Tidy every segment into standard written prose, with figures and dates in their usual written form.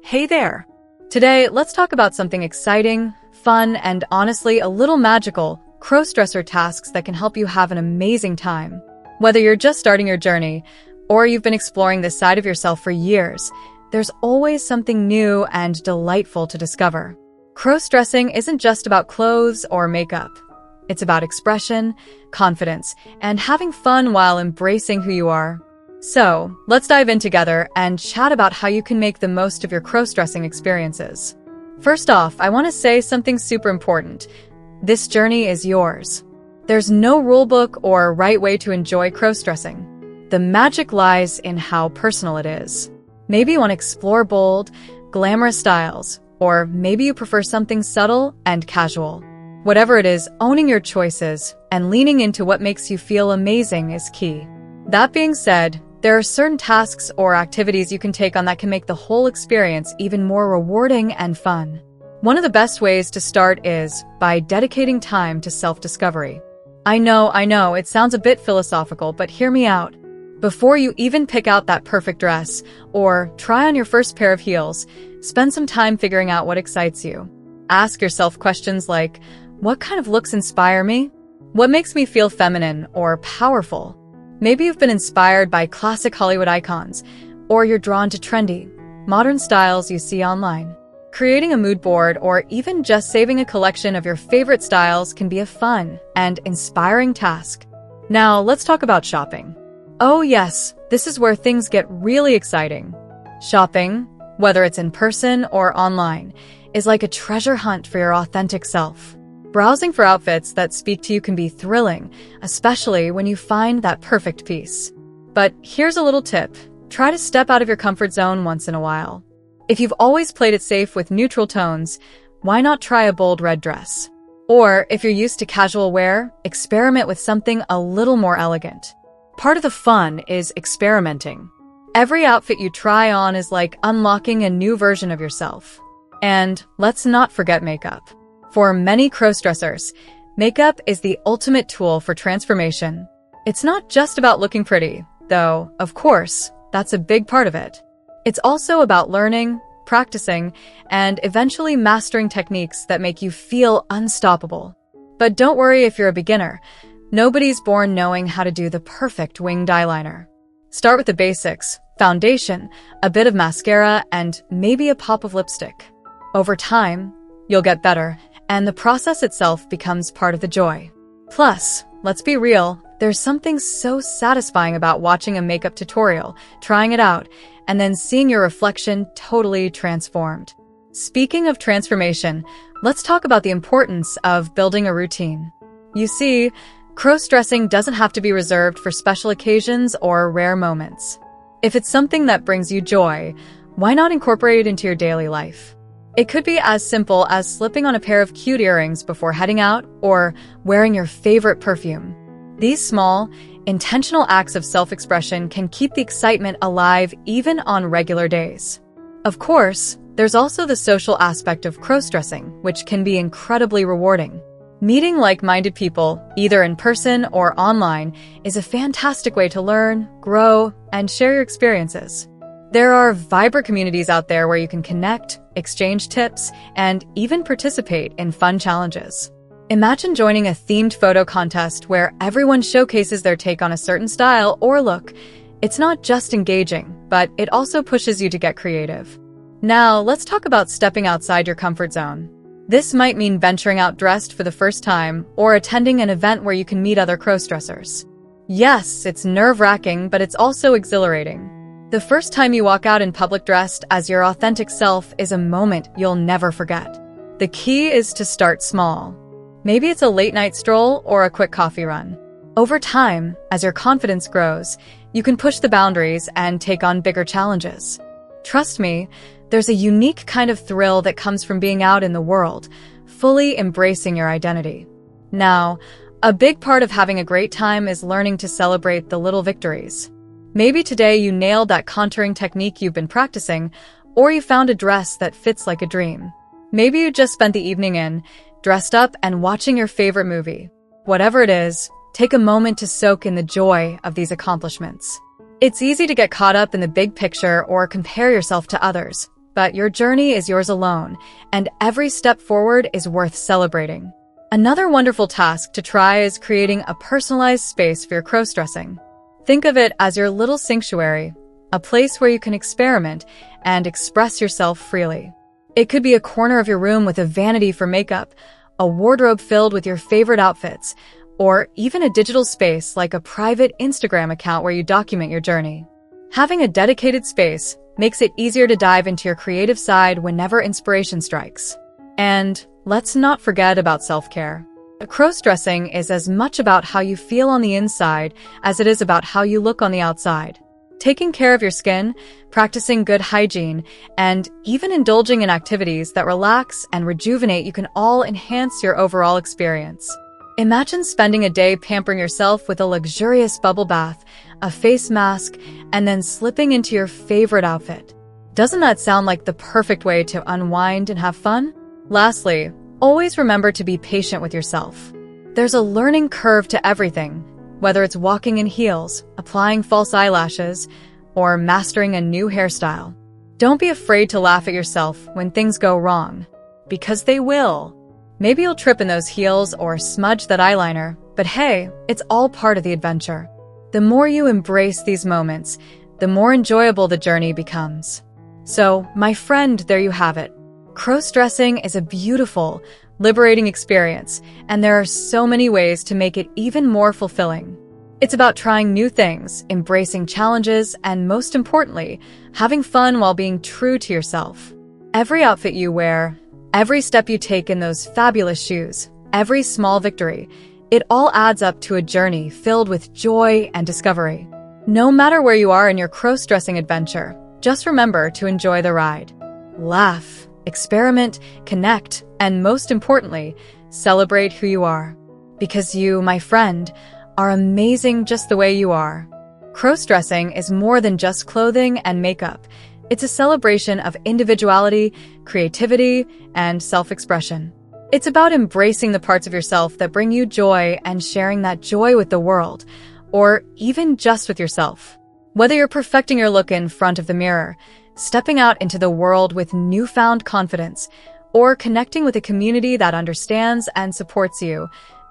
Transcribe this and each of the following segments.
Hey there! Today, let's talk about something exciting, fun, and honestly a little magical, crossdresser tasks that can help you have an amazing time. Whether you're just starting your journey, or you've been exploring this side of yourself for years, there's always something new and delightful to discover. Crossdressing isn't just about clothes or makeup. It's about expression, confidence, and having fun while embracing who you are. So, let's dive in together and chat about how you can make the most of your crossdressing experiences. First off, I want to say something super important. This journey is yours. There's no rulebook or right way to enjoy crossdressing. The magic lies in how personal it is. Maybe you want to explore bold, glamorous styles, or maybe you prefer something subtle and casual. Whatever it is, owning your choices and leaning into what makes you feel amazing is key. That being said, there are certain tasks or activities you can take on that can make the whole experience even more rewarding and fun. One of the best ways to start is by dedicating time to self-discovery. I know, it sounds a bit philosophical, but hear me out. Before you even pick out that perfect dress or try on your first pair of heels, spend some time figuring out what excites you. Ask yourself questions like, what kind of looks inspire me? What makes me feel feminine or powerful? Maybe you've been inspired by classic Hollywood icons, or you're drawn to trendy, modern styles you see online. Creating a mood board or even just saving a collection of your favorite styles can be a fun and inspiring task. Now, let's talk about shopping. Oh yes, this is where things get really exciting. Shopping, whether it's in person or online, is like a treasure hunt for your authentic self. Browsing for outfits that speak to you can be thrilling, especially when you find that perfect piece. But here's a little tip. Try to step out of your comfort zone once in a while. If you've always played it safe with neutral tones, why not try a bold red dress? Or if you're used to casual wear, experiment with something a little more elegant. Part of the fun is experimenting. Every outfit you try on is like unlocking a new version of yourself. And let's not forget makeup. For many crossdressers, makeup is the ultimate tool for transformation. It's not just about looking pretty, though, of course, that's a big part of it. It's also about learning, practicing, and eventually mastering techniques that make you feel unstoppable. But don't worry if you're a beginner. Nobody's born knowing how to do the perfect winged eyeliner. Start with the basics: foundation, a bit of mascara, and maybe a pop of lipstick. Over time, you'll get better, and the process itself becomes part of the joy. Plus, let's be real, there's something so satisfying about watching a makeup tutorial, trying it out, and then seeing your reflection totally transformed. Speaking of transformation, let's talk about the importance of building a routine. You see, crossdressing doesn't have to be reserved for special occasions or rare moments. If it's something that brings you joy, why not incorporate it into your daily life? It could be as simple as slipping on a pair of cute earrings before heading out or wearing your favorite perfume. These small, intentional acts of self-expression can keep the excitement alive even on regular days. Of course, there's also the social aspect of crossdressing, which can be incredibly rewarding. Meeting like-minded people, either in person or online, is a fantastic way to learn, grow, and share your experiences. There are vibrant communities out there where you can connect, exchange tips, and even participate in fun challenges. Imagine joining a themed photo contest where everyone showcases their take on a certain style or look. It's not just engaging, but it also pushes you to get creative. Now, let's talk about stepping outside your comfort zone. This might mean venturing out dressed for the first time or attending an event where you can meet other crossdressers. Yes, it's nerve-wracking, but it's also exhilarating. The first time you walk out in public dressed as your authentic self is a moment you'll never forget. The key is to start small. Maybe it's a late-night stroll or a quick coffee run. Over time, as your confidence grows, you can push the boundaries and take on bigger challenges. Trust me, there's a unique kind of thrill that comes from being out in the world, fully embracing your identity. Now, a big part of having a great time is learning to celebrate the little victories. Maybe today you nailed that contouring technique you've been practicing, or you found a dress that fits like a dream. Maybe you just spent the evening in, dressed up and watching your favorite movie. Whatever it is, take a moment to soak in the joy of these accomplishments. It's easy to get caught up in the big picture or compare yourself to others, but your journey is yours alone, and every step forward is worth celebrating. Another wonderful task to try is creating a personalized space for your crossdressing. Think of it as your little sanctuary, a place where you can experiment and express yourself freely. It could be a corner of your room with a vanity for makeup, a wardrobe filled with your favorite outfits, or even a digital space like a private Instagram account where you document your journey. Having a dedicated space makes it easier to dive into your creative side whenever inspiration strikes. And let's not forget about self-care. Crossdressing is as much about how you feel on the inside as it is about how you look on the outside. Taking care of your skin, practicing good hygiene, and even indulging in activities that relax and rejuvenate you can all enhance your overall experience. Imagine spending a day pampering yourself with a luxurious bubble bath, a face mask, and then slipping into your favorite outfit. Doesn't that sound like the perfect way to unwind and have fun? Lastly, always remember to be patient with yourself. There's a learning curve to everything, whether it's walking in heels, applying false eyelashes, or mastering a new hairstyle. Don't be afraid to laugh at yourself when things go wrong, because they will. Maybe you'll trip in those heels or smudge that eyeliner, but hey, it's all part of the adventure. The more you embrace these moments, the more enjoyable the journey becomes. So, my friend, there you have it. Crossdressing is a beautiful, liberating experience, and there are so many ways to make it even more fulfilling. It's about trying new things, embracing challenges, and most importantly, having fun while being true to yourself. Every outfit you wear, every step you take in those fabulous shoes, every small victory, it all adds up to a journey filled with joy and discovery. No matter where you are in your crossdressing adventure, just remember to enjoy the ride. Laugh, experiment, connect, and most importantly, celebrate who you are. Because you, my friend, are amazing just the way you are. Crossdressing is more than just clothing and makeup. It's a celebration of individuality, creativity, and self-expression. It's about embracing the parts of yourself that bring you joy and sharing that joy with the world, or even just with yourself. Whether you're perfecting your look in front of the mirror, stepping out into the world with newfound confidence, or connecting with a community that understands and supports you,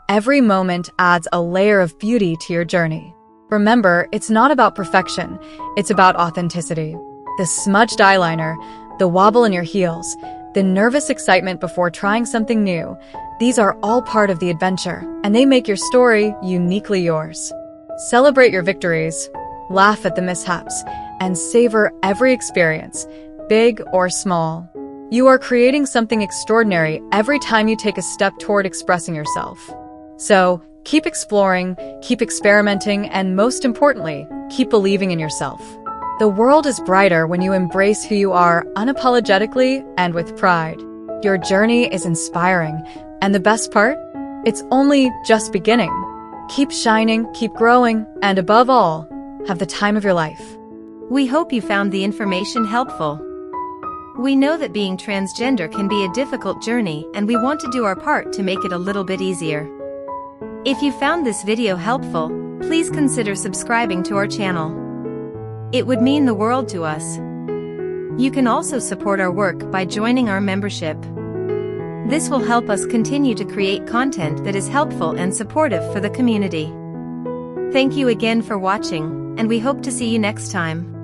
every moment adds a layer of beauty to your journey. Remember, it's not about perfection, it's about authenticity. The smudged eyeliner, the wobble in your heels, the nervous excitement before trying something new, these are all part of the adventure, and they make your story uniquely yours. Celebrate your victories, laugh at the mishaps, and savor every experience, big or small. You are creating something extraordinary every time you take a step toward expressing yourself. So, keep exploring, keep experimenting, and most importantly, keep believing in yourself. The world is brighter when you embrace who you are unapologetically and with pride. Your journey is inspiring, and the best part? It's only just beginning. Keep shining, keep growing, and above all, have the time of your life. We hope you found the information helpful. We know that being transgender can be a difficult journey, and we want to do our part to make it a little bit easier. If you found this video helpful, please consider subscribing to our channel. It would mean the world to us. You can also support our work by joining our membership. This will help us continue to create content that is helpful and supportive for the community. Thank you again for watching, and we hope to see you next time.